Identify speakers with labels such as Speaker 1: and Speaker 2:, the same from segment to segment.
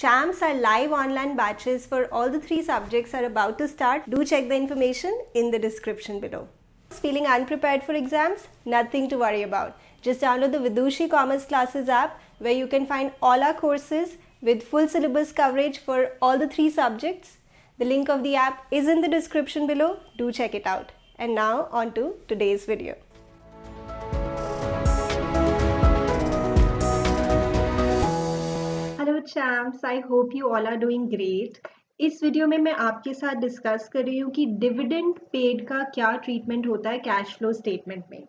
Speaker 1: CHAMS are live online batches for all the 3 subjects are about to start. Do check the information in the description below. Feeling unprepared for exams? Nothing to worry about. Just download the Vidushi Commerce Classes app where you can find all our courses with full syllabus coverage for all the 3 subjects. The link of the app is in the description below. Do check it out. And now on to today's video. Hello champs, I hope you all are doing great. इस video में मैं आपके साथ discuss कर रही हूँ कि dividend paid का क्या ट्रीटमेंट होता है कैश फ्लो स्टेटमेंट में।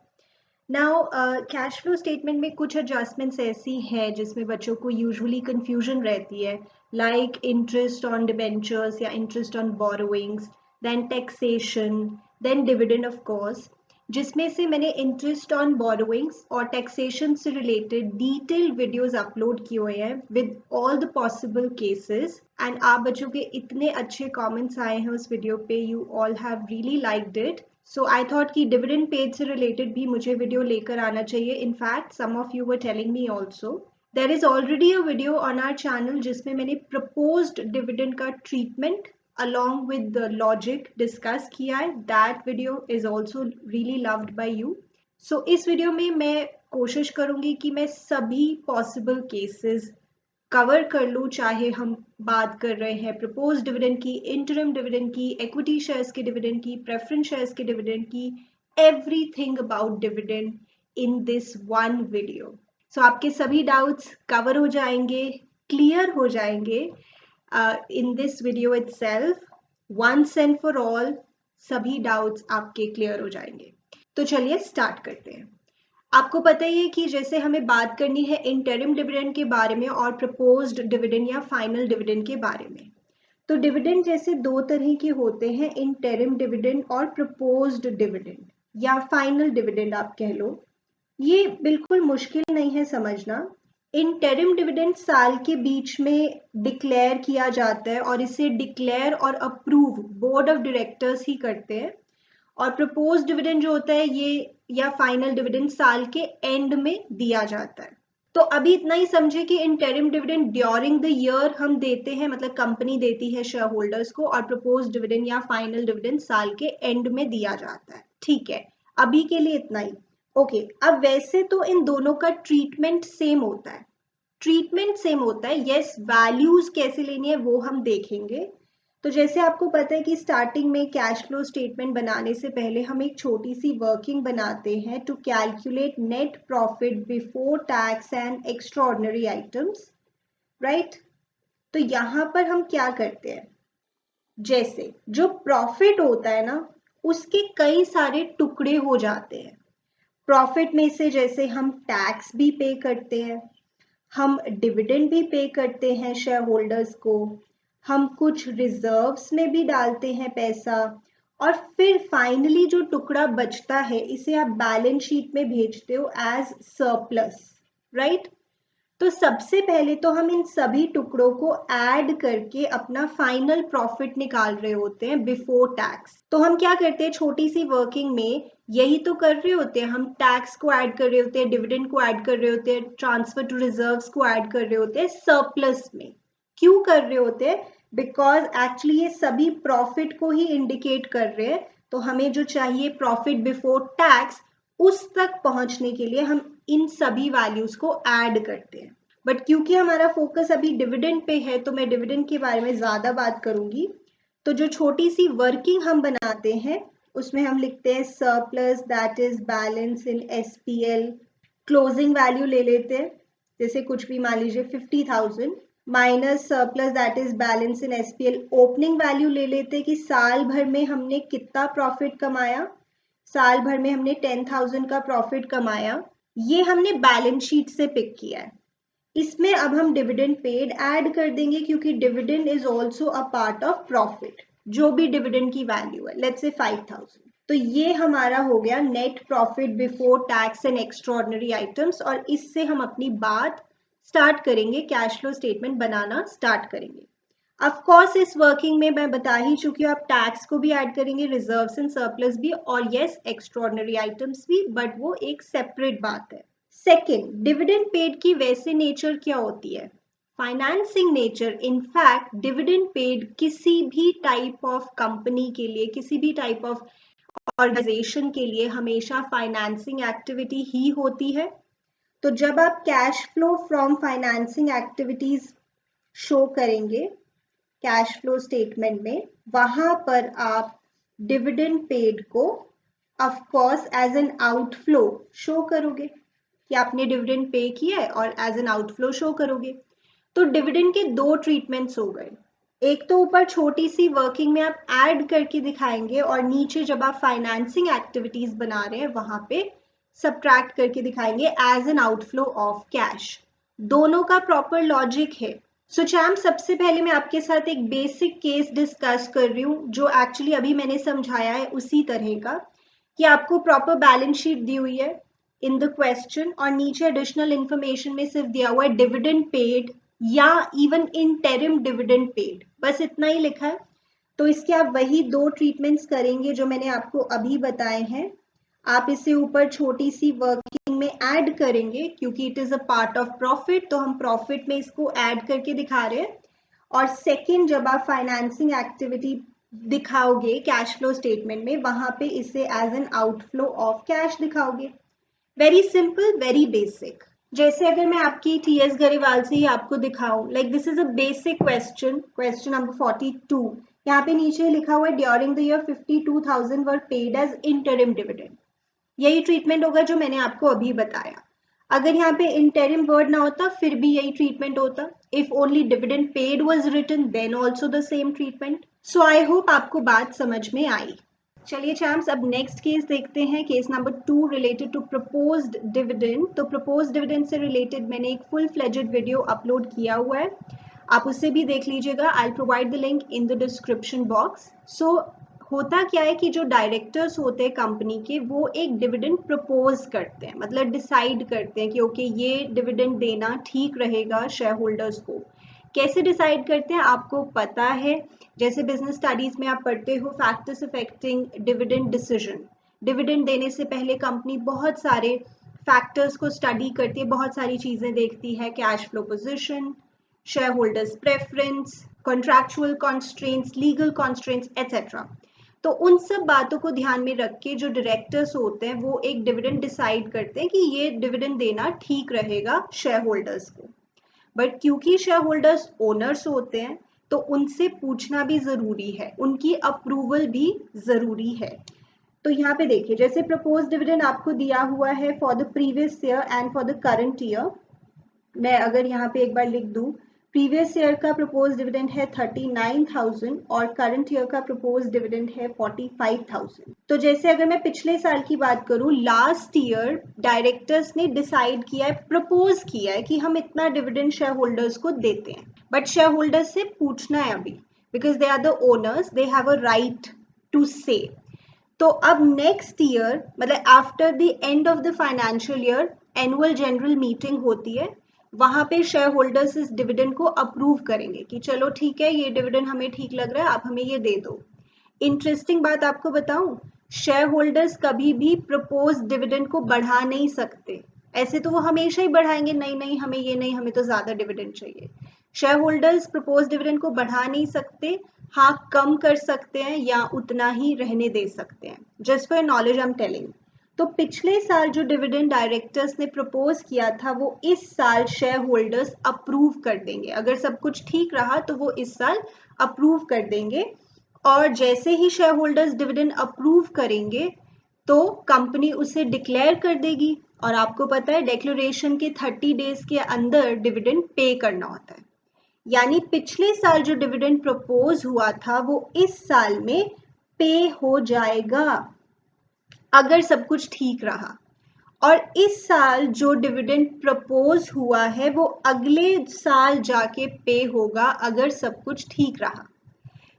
Speaker 1: नाउ कैश फ्लो स्टेटमेंट में कुछ एडजस्टमेंट्स ऐसी हैं जिसमें बच्चों को यूजुअली कंफ्यूजन रहती है, लाइक इंटरेस्ट ऑन डिबेंचर्स या interest on borrowings, then taxation, then dividend of course, जिसमें से मैंने इंटरेस्ट ऑन बोरोइंग्स और टैक्सेशन से रिलेटेड डिटेल्ड वीडियोस अपलोड किए हुए हैं with all the possible cases. And आप बच्चों के इतने अच्छे कमेंट्स आए हैं उस वीडियो पे, you all have really liked it. So I thought कि डिविडेंड पेड से रिलेटेड भी मुझे वीडियो लेकर आना चाहिए। In fact some of you were telling me also there is already a video on our channel जिसमें मैंने प्रपोज्ड डिविडेंड का treatment along with the logic discuss किया है। That video is also really loved by you. So इस video में मैं कोशिश करूंगी कि मैं सभी possible cases कवर कर लूँ, चाहे हम बात कर रहे हैं प्रपोज डिविडेंड की, इंटरिम डिविडेंड की, इक्विटी शेयर्स के डिविडेंड की, प्रेफरेंस शेयर्स के डिविडेंड की, everything about dividend in this one video. So आपके सभी डाउट्स कवर हो जाएंगे, क्लियर हो जाएंगे in this video itself, once and for all सभी डाउट्स आपके क्लियर हो जाएंगे। तो चलिए स्टार्ट करते हैं। आपको पता ही है कि जैसे हमें बात करनी है इंटरिम डिविडेंड के बारे में और प्रपोज्ड डिविडेंड या फाइनल डिविडेंड के बारे में। तो डिविडेंड जैसे 2 तरह के होते हैं, इंटरिम डिविडेंड और प्रपोज्ड डिविडेंड या फाइनल डिविडेंड आप कह लो। ये बिल्कुल मुश्किल नहीं है समझना। इंटरिम डिविडेंड साल के बीच में डिक्लेयर किया जाता है और इसे डिक्लेयर और अप्रूव बोर्ड ऑफ डायरेक्टर्स ही करते हैं। और प्रपोज डिविडेंड जो होता है ये या फाइनल डिविडेंड साल के एंड में दिया जाता है। तो अभी इतना ही समझे कि interim dividend during the year हम देते हैं, मतलब कंपनी देती है शेयर होल्डर्स को, और प्रपोज डिविडेंड या फाइनल डिविडेंड साल के एंड में दिया जाता है। ठीक है, अभी के लिए इतना ही। ओके, अब वैसे तो इन दोनों का ट्रीटमेंट सेम होता है, ट्रीटमेंट सेम होता है। यस, वैल्यूज कैसे लेनी है वो हम देखेंगे। तो जैसे आपको पता है कि स्टार्टिंग में कैश फ्लो स्टेटमेंट बनाने से पहले हम एक छोटी सी वर्किंग बनाते हैं to calculate net profit before tax and extraordinary items, right. तो यहाँ पर हम क्या करते हैं, जैसे जो प्रॉफिट होता है ना उसके कई सारे टुकड़े हो जाते हैं। प्रॉफिट में से जैसे हम टैक्स भी पे करते हैं, हम डिविडेंड भी पे करते हैं शेयर होल्डर्स को, हम कुछ रिजर्व्स में भी डालते हैं पैसा, और फिर फाइनली जो टुकड़ा बचता है इसे आप बैलेंस शीट में भेजते हो एज सरप्लस, राइट। तो सबसे पहले तो हम इन सभी टुकड़ों को ऐड करके अपना फाइनल प्रॉफिट निकाल रहे होते हैं बिफोर टैक्स। तो हम क्या करते हैं, छोटी सी वर्किंग में यही तो कर रहे होते हैं, हम टैक्स को ऐड कर रहे होते हैं, डिविडेंड को ऐड कर रहे होते हैं, ट्रांसफर टू रिजर्व्स को ऐड कर रहे होते हैं सरप्लस में। क्यों कर रहे होते हैं, बिकॉज एक्चुअली ये सभी प्रॉफिट को ही इंडिकेट कर रहे हैं। तो हमें जो चाहिए प्रॉफिट बिफोर टैक्स, उस तक पहुंचने के लिए हम इन सभी वैल्यूज को ऐड करते हैं। बट क्योंकि हमारा फोकस अभी डिविडेंड पे है तो मैं डिविडेंड के बारे में ज्यादा बात करूंगी। तो जो छोटी सी वर्किंग हम बनाते हैं उसमें हम लिखते हैं surplus that is balance in SPL. Closing value ले लेते हैं, जैसे कुछ भी मान लीजिए 50,000 minus surplus that is balance in SPL. Opening value ले लेते हैं कि साल भर में हमने कितना प्रॉफिट कमाया, साल भर में हमने 10,000 का प्रॉफिट कमाया, ये हमने बैलेंस शीट से पिक किया है। इसमें अब हम डिविडेंड पेड ऐड कर देंगे क्योंकि dividend is also a part of profit. जो भी डिविडेंड की वैल्यू है, लेट्स से 5,000, तो ये हमारा हो गया net profit before tax and extraordinary items. और इससे हम अपनी बात स्टार्ट करेंगे, कैश फ्लो स्टेटमेंट बनाना स्टार्ट करेंगे। ऑफ कोर्स इस वर्किंग में मैं बता ही चुकी हूँ, आप टैक्स को भी ऐड करेंगे, रिजर्व्स एंड सरप्लस भी, और यस एक्स्ट्राऑर्डिनरी आइटम्स भी, बट वो एक सेपरेट बात है। सेकेंड, डिविडेंड पेड की वैसे नेचर क्या होती है, financing nature, in fact dividend paid किसी भी टाइप ऑफ कंपनी के लिए, किसी भी टाइप ऑफ ऑर्गेनाइजेशन के लिए हमेशा फाइनेंसिंग एक्टिविटी ही होती है। तो जब आप cash flow from financing activities show करेंगे कैश फ्लो स्टेटमेंट में, वहां पर आप डिविडेंड पेड को of course as an outflow show करोगे कि आपने डिविडेंड पे किया है और एज एन आउटफ्लो शो करोगे। तो डिविडेंड के दो ट्रीटमेंट्स हो गए, एक तो ऊपर छोटी सी वर्किंग में आप ऐड करके दिखाएंगे और नीचे जब आप फाइनेंसिंग एक्टिविटीज बना रहे हैं वहां पे सब्ट्रैक्ट करके दिखाएंगे as an outflow of cash. दोनों का प्रॉपर लॉजिक है। सो चैम, सबसे पहले मैं आपके साथ एक बेसिक केस डिस्कस कर रही हूँ जो एक्चुअली अभी मैंने समझाया है उसी तरह का, कि आपको प्रॉपर बैलेंस शीट दी हुई है इन द क्वेश्चन और नीचे एडिशनल इंफॉर्मेशन में सिर्फ दिया हुआ है डिविडेंड पेड या इवन इंटरिम डिविडेंड पेड, बस इतना ही लिखा है। तो इसके आप वही दो ट्रीटमेंट्स करेंगे जो मैंने आपको अभी बताए हैं। आप इसे ऊपर छोटी सी वर्किंग में ऐड करेंगे क्योंकि it is a part of profit, तो हम प्रॉफिट में इसको ऐड करके दिखा रहे हैं। और सेकेंड, जब आप फाइनेंसिंग एक्टिविटी दिखाओगे कैश फ्लो स्टेटमेंट में, वहां पे इसे as an outflow of cash दिखाओगे। Very simple, very basic. जैसे अगर मैं आपकी टीएस गरेवाल से ही आपको दिखाऊं, like this is a basic question, question number 42। यहाँ पे नीचे लिखा हुआ है during the year 52,000 were paid as interim dividend. यही ट्रीटमेंट होगा जो मैंने आपको अभी बताया। अगर यहाँ पे इंटरिम वर्ड ना होता फिर भी यही ट्रीटमेंट होता। If only dividend paid was written then also the same treatment. So I hope आपको बात समझ में आई। चलिए चैम्प्स, अब नेक्स्ट केस देखते हैं, case number 2 related to proposed dividend. तो प्रपोज्ड डिविडेंड से रिलेटेड मैंने एक फुल फ्लेजेड वीडियो अपलोड किया हुआ है, आप उससे भी देख लीजिएगा। I will provide the link in the description box. So होता क्या है कि जो डायरेक्टर्स होते हैं कंपनी के, वो एक डिविडेंड प्रपोज करते हैं, मतलब डिसाइड करते हैं कि ओके ये डिविडेंड देना ठीक रहेगा शेयर होल्डर्स को। कैसे डिसाइड करते हैं आपको पता है, जैसे बिजनेस स्टडीज में आप पढ़ते हो factors affecting dividend decision. Dividend देने से पहले कंपनी बहुत सारे फैक्टर्स को स्टडी करती है, बहुत सारी चीजें देखती है, cash flow position, share holders preference, contractual constraints, legal constraints etcetera. तो उन सब बातों को ध्यान में रख के जो डायरेक्टर्स होते हैं वो एक डिविडेंड डिसाइड करते हैं कि ये डिविडेंड देना ठीक रहेगा शेयर होल्डर्स को। बट क्योंकि शेयर होल्डर्स ओनर्स होते हैं तो उनसे पूछना भी जरूरी है, उनकी अप्रूवल भी जरूरी है। तो यहाँ पे देखिए, जैसे प्रपोज डिविडेंड आपको दिया हुआ है for the previous year and for the current year. मैं अगर यहाँ पे एक बार लिख दूं, प्रीवियस ईयर का प्रपोज डिविडेंड है 39,000 और करंट ईयर का प्रपोज डिविडेंड है 45,000। तो जैसे अगर मैं पिछले साल की बात करूं, लास्ट ईयर डायरेक्टर्स ने डिसाइड किया है, प्रपोज किया है कि हम इतना डिविडेंड शेयर होल्डर्स को देते हैं, बट शेयर होल्डर्स से पूछना है अभी, because they are the owners, they have a right to say. तो अब नेक्स्ट ईयर, मतलब after the end of the financial year, annual general meeting होती है, वहां पे शेयर होल्डर्स इस डिविडेंड को अप्रूव करेंगे कि चलो ठीक है, ये डिविडेंड हमें ठीक लग रहा है, आप हमें ये दे दो। इंटरेस्टिंग बात आपको बताऊं, शेयर होल्डर्स कभी भी प्रपोज डिविडेंड को बढ़ा नहीं सकते। ऐसे तो वो हमेशा ही बढ़ाएंगे, नहीं नहीं हमें ये नहीं, हमें तो ज्यादा डिविडेंड चाहिए। शेयर होल्डर्स प्रपोज डिविडेंड को बढ़ा नहीं सकते, हाँ कम कर सकते हैं या उतना ही रहने दे सकते हैं। Just for knowledge I am telling. तो पिछले साल जो डिविडेंड डायरेक्टर्स ने प्रपोज किया था वो इस साल शेयर होल्डर्स अप्रूव कर देंगे। अगर सब कुछ ठीक रहा तो वो इस साल अप्रूव कर देंगे, और जैसे ही शेयर होल्डर्स डिविडेंड अप्रूव करेंगे तो कंपनी उसे डिक्लेयर कर देगी। और आपको पता है डिक्लेरेशन के 30 डेज के अंदर डिविडेंड पे करना होता है। यानी पिछले साल जो डिविडेंड प्रपोज हुआ था वो इस साल में पे हो जाएगा अगर सब कुछ ठीक रहा। और इस साल जो डिविडेंड प्रपोज हुआ है वो अगले साल जाके पे होगा अगर सब कुछ ठीक रहा।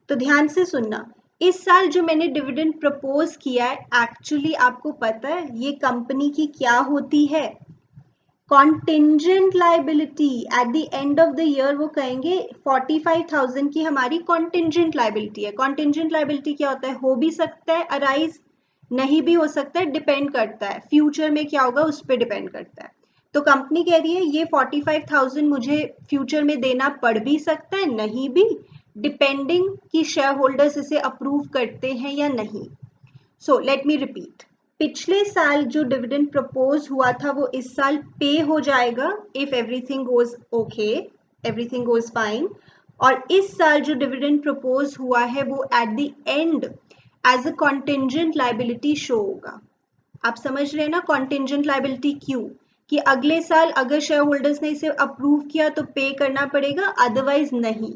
Speaker 1: तो ध्यान से सुनना, इस साल जो मैंने डिविडेंड प्रपोज किया है, एक्चुअली आपको पता है ये कंपनी की क्या होती है? Contingent liability. Eight the end of the year वो कहेंगे 45,000 की हमारी कॉन्टिंजेंट लाइबिलिटी है। कॉन्टिंजेंट लाइबिलिटी क्या होता है? हो भी सकता है अराइज, नहीं भी हो सकता है, डिपेंड करता है फ्यूचर में क्या होगा, उस पर डिपेंड करता है। तो कंपनी कह रही है ये 45,000 मुझे फ्यूचर में देना पड़ भी सकता है, नहीं भी, डिपेंडिंग कि शेयर होल्डर्स इसे अप्रूव करते हैं या नहीं। सो लेट मी रिपीट, पिछले साल जो डिविडेंड प्रपोज हुआ था वो इस साल पे हो जाएगा if everything goes okay, everything goes fine, और इस साल जो डिविडेंड प्रपोज हुआ है वो at the end as a contingent liability show होगा। आप समझ रहे हैं ना कॉन्टिंजेंट लाइबिलिटी क्यों, कि अगले साल अगर शेयर होल्डर्स ने इसे अप्रूव किया तो पे करना पड़ेगा, अदरवाइज नहीं।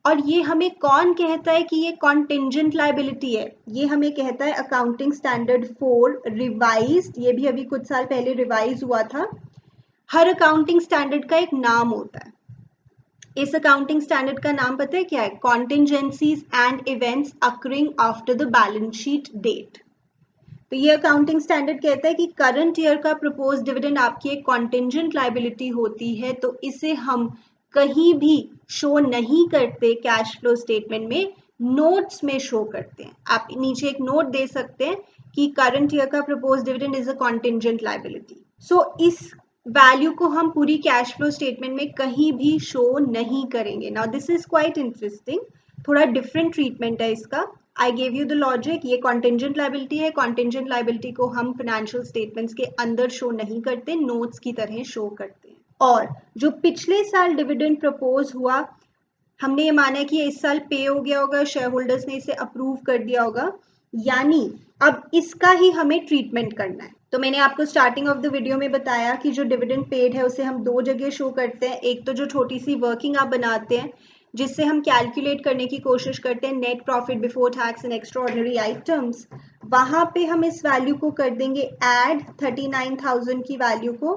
Speaker 1: और ये हमें कौन कहता है कि ये कॉन्टिंजेंट लाइबिलिटी है? ये हमें कहता है अकाउंटिंग स्टैंडर्ड 4 रिवाइज्ड, ये भी अभी कुछ साल पहले रिवाइज हुआ था। हर अकाउंटिंग स्टैंडर्ड का एक नाम होता है। इस अकाउंटिंग स्टैंडर्ड का नाम पता है क्या है? Contingencies and events occurring after the balance sheet date. तो ये अकाउंटिंग स्टैंडर्ड कहता है कि करंट ईयर का प्रपोज डिविडेंड आपकी एक कॉन्टिंजेंट लाइबिलिटी होती है, तो इसे हम कहीं भी शो नहीं करते कैश फ्लो स्टेटमेंट में, नोट्स में शो करते हैं। आप नीचे एक नोट दे सकते हैं कि करंट ईयर का propose dividend is a contingent liability. So इस वैल्यू को हम पूरी कैश फ्लो स्टेटमेंट में कहीं भी शो नहीं करेंगे। Now this is quite interesting, थोड़ा डिफरेंट ट्रीटमेंट है इसका। I gave you the logic, ये कॉन्टिंजेंट लाइबिलिटी है, कॉन्टिंजेंट लाइबिलिटी को हम फाइनेंशियल स्टेटमेंट्स के अंदर शो नहीं करते, नोट्स की तरह शो करते हैं। और जो पिछले साल डिविडेंड प्रपोज हुआ, हमने ये माना है कि ये इस साल पे हो गया होगा, शेयर होल्डर्स ने इसे अप्रूव कर दिया होगा, यानी अब इसका ही हमें ट्रीटमेंट करना है। तो मैंने आपको स्टार्टिंग ऑफ द वीडियो में बताया कि जो डिविडेंड पेड है उसे हम दो जगह शो करते हैं। एक तो जो छोटी सी वर्किंग आप बनाते हैं जिससे हम कैलकुलेट करने की कोशिश करते हैं net profit before tax and extra ordinary items, वहां पे हम इस वैल्यू को कर देंगे ऐड 39,000 की वैल्यू को,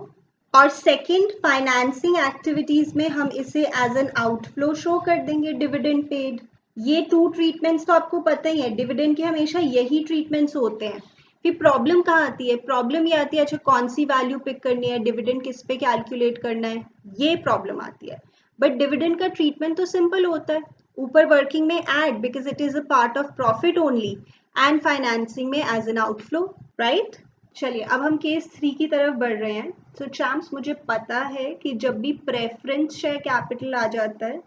Speaker 1: और सेकंड फाइनेंसिंग एक्टिविटीज में हम इसे एज एन आउटफ्लो शो कर देंगे डिविडेंड पेड। ये टू ट्रीटमेंट्स तो आपको पता ही है, डिविडेंड के हमेशा यही ट्रीटमेंट्स होते हैं। फिर प्रॉब्लम कहाँ आती है? प्रॉब्लम ये आती है अच्छा कौन सी वैल्यू पिक करनी है, डिविडेंड किस पे कैलकुलेट करना है, ये प्रॉब्लम आती है। बट डिविडेंड का ट्रीटमेंट तो सिंपल होता है, ऊपर वर्किंग में add because it is a part of profit only, and financing में एज एन आउटफ्लो, राइट। चलिए अब हम केस 3 की तरफ बढ़ रहे हैं। तो चैम्प्स, मुझे पता है कि जब भी प्रेफरेंस शेयर कैपिटल आ जाता है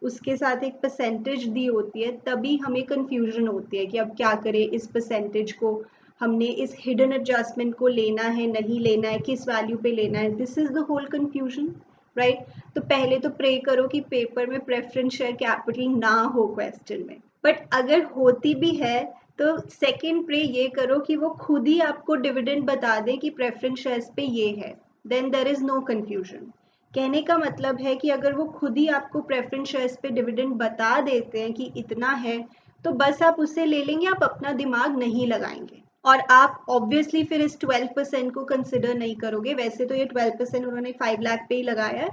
Speaker 1: उसके साथ एक परसेंटेज दी होती है, तभी हमें कंफ्यूजन होती है कि अब क्या करें, इस परसेंटेज को हमने इस हिडन एडजस्टमेंट को लेना है, नहीं लेना है, किस वैल्यू पे लेना है, this is the whole confusion, right. तो पहले तो प्रे करो कि पेपर में प्रेफरेंस शेयर कैपिटल ना हो क्वेश्चन में, बट अगर होती भी है तो सेकंड प्रे ये करो कि वो खुद ही आपको डिविडेंड बता दे कि प्रेफरेंस शेयर्स पे ये है, then there is no confusion. कहने का मतलब है कि अगर वो खुद ही आपको प्रेफरेंस शेयर्स पे डिविडेंड बता देते हैं कि इतना है, तो बस आप उसे ले लेंगे, आप अपना दिमाग नहीं लगाएंगे, और आप ऑब्वियसली फिर इस 12% को कंसिडर नहीं करोगे। वैसे तो ये 12% उन्होंने 5 लाख पे ही लगाया है,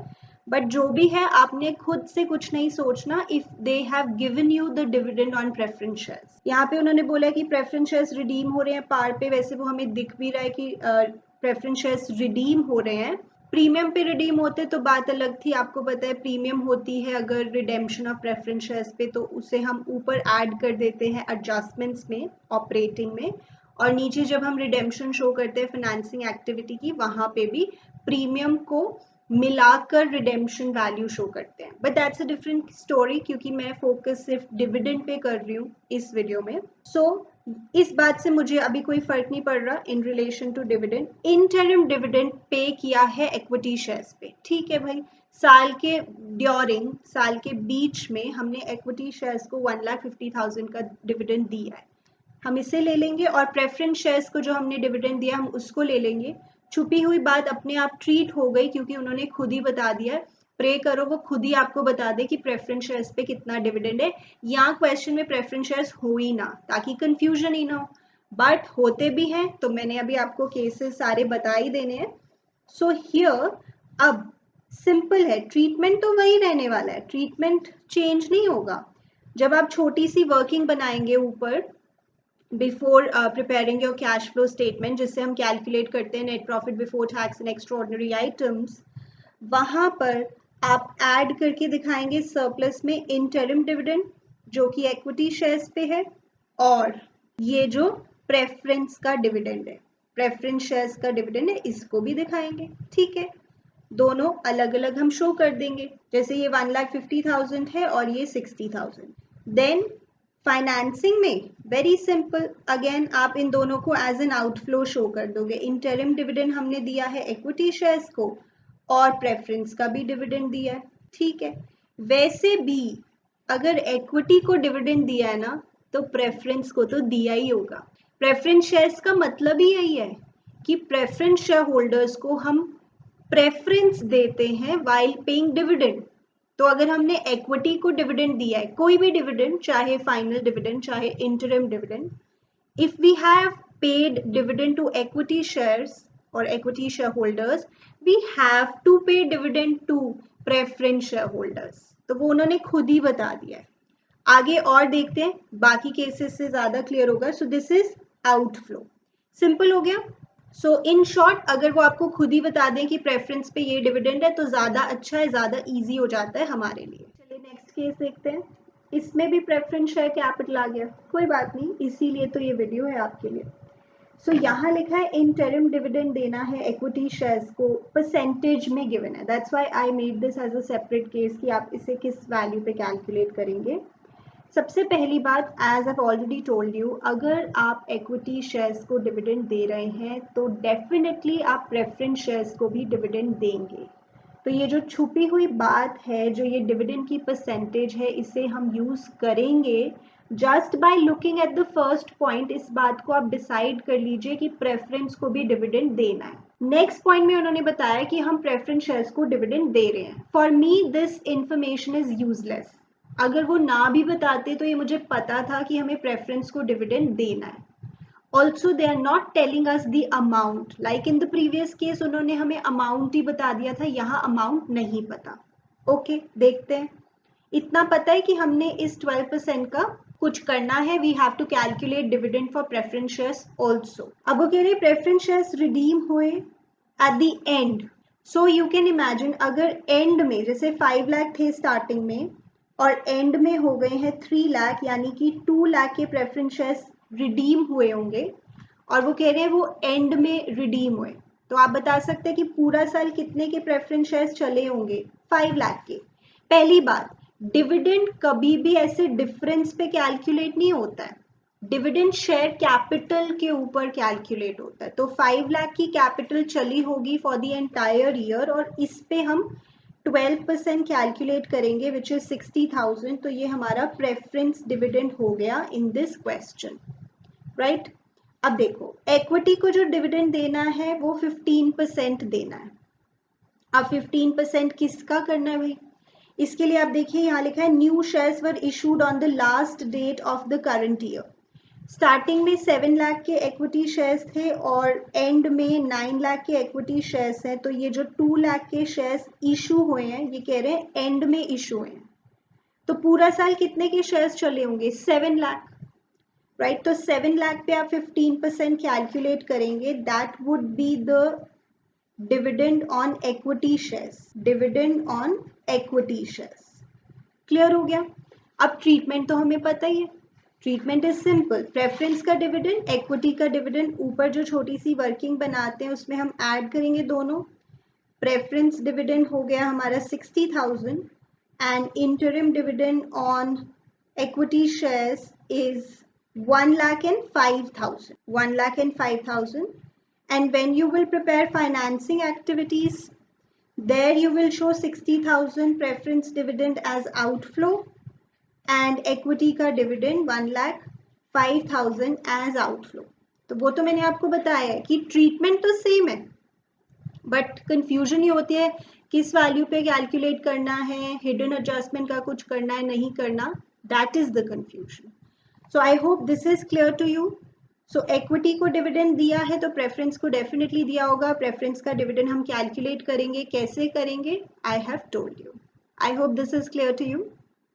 Speaker 1: बट जो भी है आपने खुद से कुछ नहीं सोचना if they have given you the dividend on preference shares. यहाँ पे उन्होंने बोला कि प्रेफरेंस शेयर्स रिडीम हो रहे हैं पार पे, वैसे वो हमें दिख भी रहा है कि प्रेफरेंस शेयर्स रिडीम हो रहे हैं। प्रीमियम पे रिडीम होते तो बात अलग थी, आपको पता है प्रीमियम होती है अगर रिडेम्पशन ऑफ प्रेफरेंस शेयर्स पे, तो उसे हम ऊपर ऐड कर देते हैं एडजस्टमेंट्स में, ऑपरेटिंग में, और नीचे जब हम रिडेम्पशन शो करते हैं फाइनेंसिंग एक्टिविटी की, वहां पे भी प्रीमियम को मिलाकर रिडेम्पशन वैल्यू शो करते हैं। But that's a different story, क्योंकि मैं फोकस सिर्फ डिविडेंड पे कर रही हूँ इस वीडियो में। सो इस बात से मुझे अभी कोई फर्क नहीं पड़ रहा in relation to dividend. Interim dividend पे किया है इक्विटी शेयर्स पे, ठीक है भाई, साल के ड्यूरिंग, साल के बीच में हमने इक्विटी शेयर्स को 1,50,000 का डिविडेंड दिया है, हम इसे ले लेंगे, और प्रेफरेंस शेयर्स को जो हमने डिविडेंड दिया हम उसको ले लेंगे। छुपी हुई बात अपने आप ट्रीट हो गई क्योंकि उन्होंने खुद ही बता दिया है। प्रे करो वो खुद ही आपको बता दे कि प्रेफरेंस शेयर्स पे कितना डिविडेंड है, यहाँ क्वेश्चन में प्रेफरेंस शेयर्स हो ही ना, ताकि कंफ्यूजन ही ना हो। बट होते भी हैं तो मैंने अभी आपको केसेस सारे बता ही देने हैं। सो हियर अब सिंपल है, ट्रीटमेंट तो वही रहने वाला है, ट्रीटमेंट चेंज नहीं होगा। जब आप छोटी सी वर्किंग बनाएंगे ऊपर before preparing your cash flow statement, जिससे हम कैलकुलेट करते हैं net profit before tax and extra ordinary items, वहां पर आप ऐड करके दिखाएंगे सरप्लस में इंटरिम डिविडेंड जो कि इक्विटी शेयर्स पे है, और ये जो प्रेफरेंस का डिविडेंड है, प्रेफरेंस शेयर्स का डिविडेंड है, इसको भी दिखाएंगे, ठीक है। दोनों अलग अलग हम शो कर देंगे, जैसे ये 1,50,000 है और ये 60,000। देन फाइनेंसिंग में वेरी सिंपल, अगेन आप इन दोनों को एज एन आउटफ्लो शो कर दोगे। इंटरिम डिविडेंड हमने दिया है इक्विटी शेयर्स को और प्रेफरेंस का भी डिविडेंड दिया है, ठीक है। वैसे भी अगर इक्विटी को डिविडेंड दिया है ना, तो प्रेफरेंस को तो दिया ही होगा। प्रेफरेंस शेयर्स का मतलब ही यही है कि प्रेफरेंस शेयर होल्डर्स को हम प्रेफरेंस देते हैं वाइल पेइंग डिविडेंड। तो अगर हमने इक्विटी को डिविडेंड दिया है, कोई भी डिविडेंड, चाहे फाइनल डिविडेंड चाहे interim dividend, if we have paid dividend to equity shares or equity shareholders, we have to pay dividend to preference shareholders। तो वो उन्होंने खुद ही बता दिया है। आगे और देखते हैं, बाकी केसेस से ज्यादा क्लियर होगा। So this is outflow, simple हो गया। सो इन शॉर्ट, अगर वो आपको खुद ही बता दें कि प्रेफरेंस पे ये डिविडेंड है तो ज्यादा अच्छा है, ज्यादा इजी हो जाता है हमारे लिए। चलिए नेक्स्ट केस देखते हैं। इसमें भी प्रेफरेंस शेयर कैपिटल आ गया, कोई बात नहीं, इसीलिए तो ये वीडियो है आपके लिए। सो यहाँ लिखा है इंटरिम डिविडेंड देना है इक्विटी शेयर्स को, परसेंटेज में गिवन है। That's why I made this as a separate case कि आप इसे किस वैल्यू पे कैलकुलेट करेंगे। सबसे पहली बात, as I already told you, अगर आप इक्विटी शेयर्स को डिविडेंड दे रहे हैं तो डेफिनेटली आप प्रेफरेंस शेयर्स को भी डिविडेंड देंगे। तो ये जो छुपी हुई बात है, जो ये डिविडेंड की परसेंटेज है, इसे हम यूज करेंगे just by looking at the first point. इस बात को आप डिसाइड कर लीजिए कि प्रेफरेंस को भी डिविडेंड देना है। नेक्स्ट पॉइंट में उन्होंने बताया कि हम प्रेफरेंस शेयर्स को डिविडेंड दे रहे हैं। For me this information is useless. अगर वो ना भी बताते तो ये मुझे पता था कि हमें प्रेफरेंस को डिविडेंड देना है। Also they are not telling us the amount, like in the previous case उन्होंने हमें अमाउंट ही बता दिया था, यहाँ अमाउंट नहीं पता। ओके, देखते हैं। इतना पता है कि हमने इस 12% का कुछ करना है। We have to calculate dividend for preference shares also. अब वो कह रहे प्रेफरेंस शेयर्स रिडीम हुए at the end. So you can imagine, अगर एंड में जैसे 5 लाख थे स्टार्टिंग में और एंड में हो गए हैं 3 लाख, यानी कि 2 लाख के प्रेफरेंस शेयर्स रिडीम हुए होंगे, और वो कह रहे हैं वो एंड में रिडीम हुए, तो आप बता सकते हैं कि पूरा साल कितने के प्रेफरेंस शेयर्स चले होंगे? 5 लाख के। पहली बात, डिविडेंड कभी भी ऐसे डिफरेंस पे कैलकुलेट नहीं होता है, डिविडेंड शेयर कैपिटल के ऊपर कैलकुलेट होता है। तो 5 लाख की कैपिटल चली होगी फॉर द एंटायर ईयर, और इस पे हम 12% कैलकुलेट करेंगे विच इज 60,000। तो ये हमारा प्रेफरेंस डिविडेंड हो गया इन दिस क्वेश्चन, राइट। अब देखो, इक्विटी को जो डिविडेंड देना है वो 15% देना है। अब 15% किसका करना है भाई? इसके लिए आप देखिए यहाँ लिखा है new shares were issued on the last date of the current year. Starting में 7 लाख के इक्विटी शेयर्स थे और एंड में 9 लाख के इक्विटी शेयर्स हैं। तो ये जो 2 लाख के शेयर्स इशू हुए हैं, ये कह रहे हैं एंड में इशू हुए हैं। तो पूरा साल कितने के शेयर्स चले होंगे? 7 लाख, राइट। तो 7 लाख पे आप 15% कैलकुलेट करेंगे, that would be the dividend on equity shares, dividend on equity shares. Clear हो गया? अब ट्रीटमेंट तो हमें पता ही है, ट्रीटमेंट इज सिंपल, प्रेफरेंस का डिविडेंड, इक्विटी का डिविडेंड, ऊपर जो छोटी सी वर्किंग बनाते हैं उसमें हम ऐड करेंगे दोनों। प्रेफरेंस डिविडेंड हो गया हमारा 60,000 and interim dividend on equity shares is 1,05,000, 1,05,000। and when you will prepare financing activities, there you will show 60,000 preference dividend as outflow and equity का dividend 1,05,000 as outflow। तो वो तो मैंने आपको बताया है कि ट्रीटमेंट तो सेम है, बट कंफ्यूजन ये होती है किस वैल्यू पे कैलकुलेट करना है, हिडन एडजस्टमेंट का कुछ करना है नहीं करना, that is the confusion. So I hope this is clear to you. So equity को डिविडेंड दिया है तो प्रेफरेंस को डेफिनेटली दिया होगा। प्रेफरेंस का डिविडेंड हम कैलकुलेट करेंगे, कैसे करेंगे I have told you. I hope this is clear to you.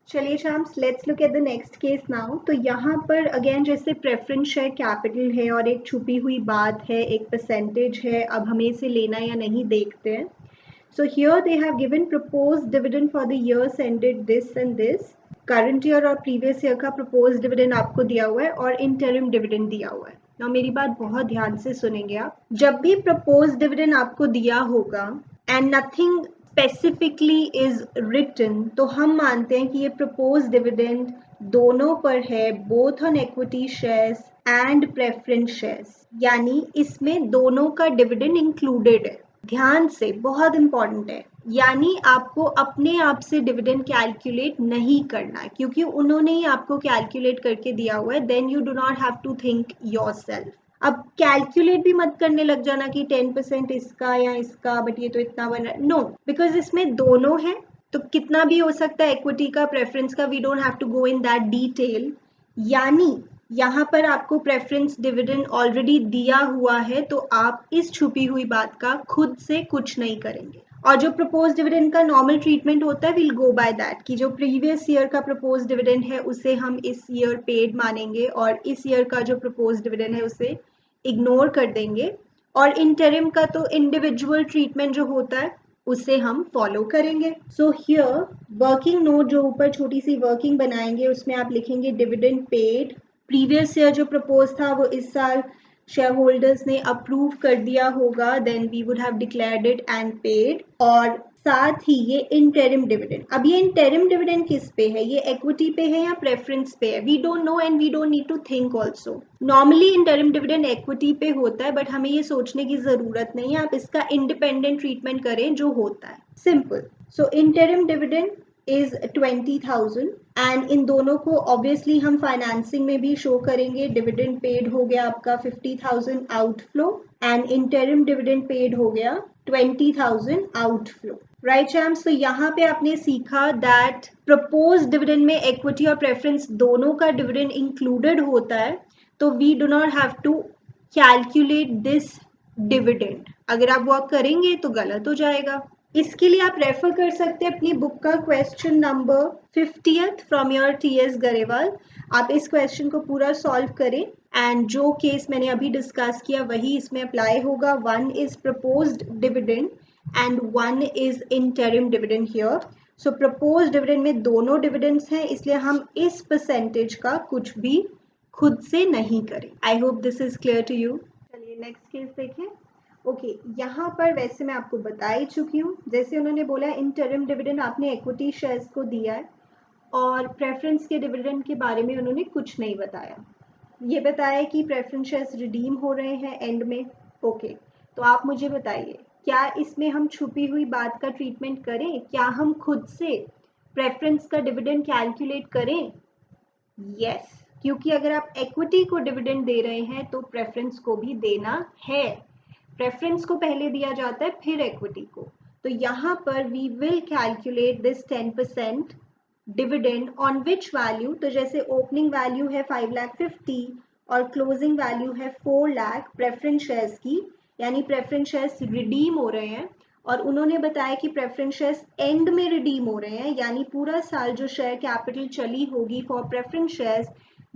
Speaker 1: चलिए Shams, let's look at the next case now. तो यहाँ पर अगेन जैसे प्रेफरेंस शेयर कैपिटल है और एक छुपी हुई बात है, एक परसेंटेज है, अब हमें इसे लेना या नहीं देखते हैं। So here they have given proposed dividend for the years ended this and this. Current year और प्रीवियस ईयर का प्रपोज डिविडेंड आपको दिया हुआ है और इंटरिम डिविडेंड दिया हुआ है। ना मेरी बात बहुत ध्यान से सुनेंगे आप। जब भी प्रपोज डिविडेंड आपको दिया होगा and nothing specifically is written, तो हम मानते हैं कि ये प्रपोज डिविडेंड दोनों पर है, both on equity shares and preference shares, यानी इसमें दोनों का डिविडेंड इंक्लूडेड है। ध्यान से, बहुत इंपॉर्टेंट है, यानी आपको अपने आप से डिविडेंड कैलकुलेट नहीं करना है, क्योंकि उन्होंने ही आपको कैलकुलेट करके दिया हुआ है। Then you do not have to think yourself. अब कैलकुलेट भी मत करने लग जाना कि 10% इसका या इसका, बट ये तो इतना बन रहा है। नो, बिकॉज इसमें दोनों है, तो कितना भी हो सकता है, इक्विटी का, प्रेफरेंस का, we don't have to go in that detail. यानी यहाँ पर आपको प्रेफरेंस डिविडेंड ऑलरेडी दिया हुआ है, तो आप इस छुपी हुई बात का खुद से कुछ नहीं करेंगे। और जो प्रपोज डिविडेंड का नॉर्मल ट्रीटमेंट होता है, विल गो बाय दैट, कि जो प्रीवियस ईयर का प्रपोज डिविडेंड है उसे हम इस ईयर पेड मानेंगे, और इस ईयर का जो प्रपोज डिविडेंड है उसे इग्नोर कर देंगे। और इंटरिम का तो इंडिविजुअल ट्रीटमेंट जो होता है उसे हम फॉलो करेंगे। सो हियर वर्किंग नोट, जो ऊपर छोटी सी वर्किंग बनाएंगे, उसमें आप लिखेंगे डिविडेंड पेड। प्रीवियस ईयर जो प्रपोज था वो इस साल शेयर होल्डर्स ने अप्रूव कर दिया होगा, then we would have declared it and paid. और साथ ही ये इंटरिम डिविडेंड, अब ये इंटरिम डिविडेंड किस पे है, ये इक्विटी पे है या प्रेफरेंस पे है, we don't know and we don't need to think also. Normally interim dividend equity पे होता है, बट हमें ये सोचने की जरूरत नहीं है, आप इसका इंडिपेंडेंट ट्रीटमेंट करें जो होता है, simple. So interim dividend is 20,000 and in दोनों को ऑब्वियसली हम फाइनेंसिंग में भी शो करेंगे। डिविडेंड पेड हो गया आपका 50,000 outflow and interim dividend paid हो गया 20,000 आउटफ्लो, राइट चैम्स। तो यहाँ पे आपने सीखा दैट प्रपोज डिविडेंड में इक्विटी और प्रेफरेंस दोनों का डिविडेंड इंक्लूडेड होता है, तो we do not have to calculate this dividend. अगर आप वो करेंगे तो गलत हो जाएगा। इसके लिए आप रेफर कर सकते हैं अपनी बुक का question number 50th from your TS Grewal. आप इस क्वेश्चन को पूरा सॉल्व करें एंड जो केस मैंने अभी डिस्कस किया वही इसमें अप्लाई होगा। 1 is proposed dividend and 1 is interim dividend here. So proposed dividend में दोनों डिविडेंड्स हैं, इसलिए हम इस परसेंटेज का कुछ भी खुद से नहीं करें। I hope this is clear to you. चलिए नेक्स्ट केस देखें। ओके, यहाँ पर वैसे मैं आपको बता ही चुकी हूँ, जैसे उन्होंने बोला इंटरिम डिविडेंड आपने इक्विटी शेयर्स को दिया है और प्रेफरेंस के डिविडेंड के बारे में उन्होंने कुछ नहीं बताया। ये बताया कि प्रेफरेंस शेयर्स रिडीम हो रहे हैं एंड में। ओके, तो आप मुझे बताइए, क्या इसमें हम छुपी हुई बात का ट्रीटमेंट करें? क्या हम खुद से प्रेफरेंस का डिविडेंड कैलकुलेट करें? यस, क्योंकि अगर आप इक्विटी को डिविडेंड दे रहे हैं तो प्रेफरेंस को भी देना है। प्रेफरेंस को पहले दिया जाता है फिर इक्विटी को। तो यहाँ पर we will calculate this 10% dividend on which value, तो जैसे ओपनिंग वैल्यू है 5,50,000 और क्लोजिंग वैल्यू है 4 लाख प्रेफरेंस शेयर्स की, यानी प्रेफरेंस शेयर्स रिडीम हो रहे हैं। और उन्होंने बताया कि प्रेफरेंस शेयर्स एंड में रिडीम हो रहे हैं, यानी पूरा साल जो शेयर कैपिटल चली होगी for preference shares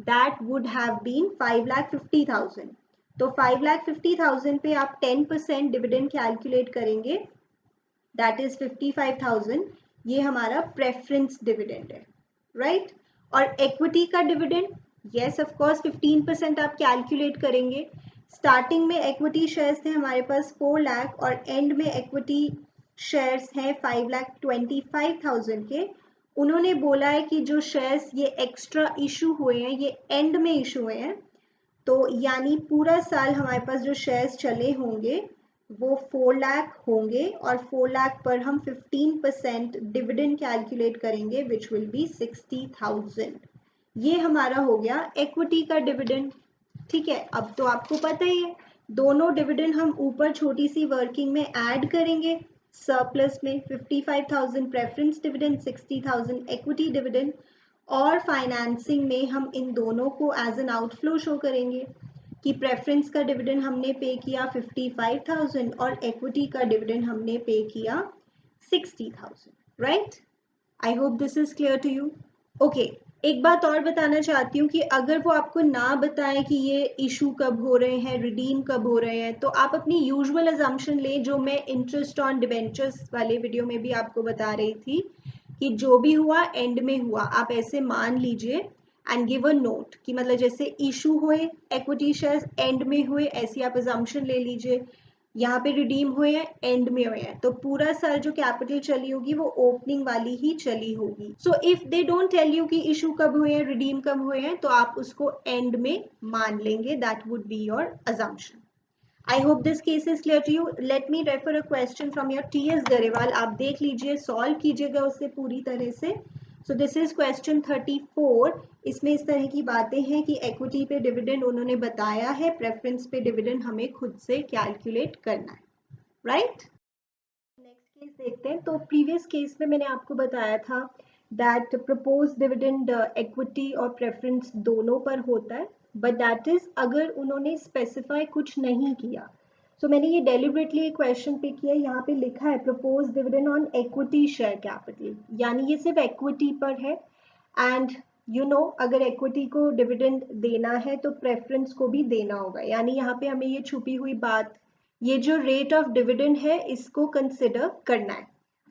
Speaker 1: that would have been 5,50,000। तो 5,50,000 पे आप 10% डिविडेंड कैलकुलेट करेंगे, दैट इज 55,000। ये हमारा प्रेफरेंस डिविडेंड है, राइट। और इक्विटी का डिविडेंड, यस ऑफ कोर्स 15% आप कैलकुलेट करेंगे। स्टार्टिंग में इक्विटी शेयर्स थे हमारे पास 4 लाख और एंड में इक्विटी शेयर्स हैं 5,25,000 के। उन्होंने बोला है कि जो शेयर्स ये एक्स्ट्रा इशू हुए हैं ये एंड में इशू हुए हैं, तो यानी पूरा साल हमारे पास जो शेयर्स चले होंगे वो 4 लाख होंगे और 4 लाख पर हम 15% डिविडेंड कैलकुलेट करेंगे विच विल बी 60,000। ये हमारा हो गया इक्विटी का डिविडेंड, ठीक है। अब तो आपको पता ही है, दोनों डिविडेंड हम ऊपर छोटी सी वर्किंग में ऐड करेंगे सरप्लस में, 55,000 प्रेफरेंस डिविडेंड, 60,000 इक्विटी डिविडेंड, और फाइनेंसिंग में हम इन दोनों को एज एन आउटफ्लो शो करेंगे कि प्रेफरेंस का डिविडेंड हमने पे किया 55,000 और इक्विटी का डिविडेंड हमने पे किया 60,000, right. I hope this is clear to you. Okay, एक बात और बताना चाहती हूँ कि अगर वो आपको ना बताएं कि ये इशू कब हो रहे हैं, रिडीम कब हो रहे हैं, तो आप अपनी यूजुअल अजम्पशन लें जो मैं इंटरेस्ट ऑन डिबेंचर्स वाले वीडियो में भी आपको बता रही थी कि जो भी हुआ एंड में हुआ, आप ऐसे मान लीजिए। एंड गिव अ नोट कि मतलब जैसे इशू हुए इक्विटी शेयर्स एंड में हुए, ऐसी आप अजम्पशन ले लीजिए, यहाँ पे रिडीम हुए हैं एंड में हुए हैं, तो पूरा साल जो कैपिटल चली होगी वो ओपनिंग वाली ही चली होगी। So if they don't tell you कि इशू कब हुए हैं, रिडीम कब हुए हैं, तो आप उसको एंड में मान लेंगे, that would be your assumption. I hope this case is clear to you. Let me refer a question from your TS Garewal. आप देख लीजिए, सॉल्व कीजिएगा उसे पूरी तरह से। So this is question 34. इसमें इस तरह की बातें हैं कि equity पे डिविडेंड उन्होंने बताया है, प्रेफरेंस पे डिविडेंड हमें खुद से कैलकुलेट करना है, राइट? नेक्स्ट केस देखते हैं। तो प्रीवियस केस में मैंने आपको बताया था दैट प्रपोज डिविडेंड इक्विटी और प्रेफरेंस दोनों पर होता है, बट दैट इज अगर उन्होंने स्पेसिफाई कुछ नहीं किया। सो मैंने ये डेलिबरेटली एक क्वेश्चन पे किया, यहाँ पे लिखा है propose dividend on equity share capital, यानी ये सिर्फ इक्विटी पर है। एंड यू नो अगर इक्विटी को डिविडेंड देना है तो प्रेफरेंस को भी देना होगा, यानी यहाँ पे हमें ये छुपी हुई बात, ये जो रेट ऑफ डिविडेंड है इसको कंसिडर करना है।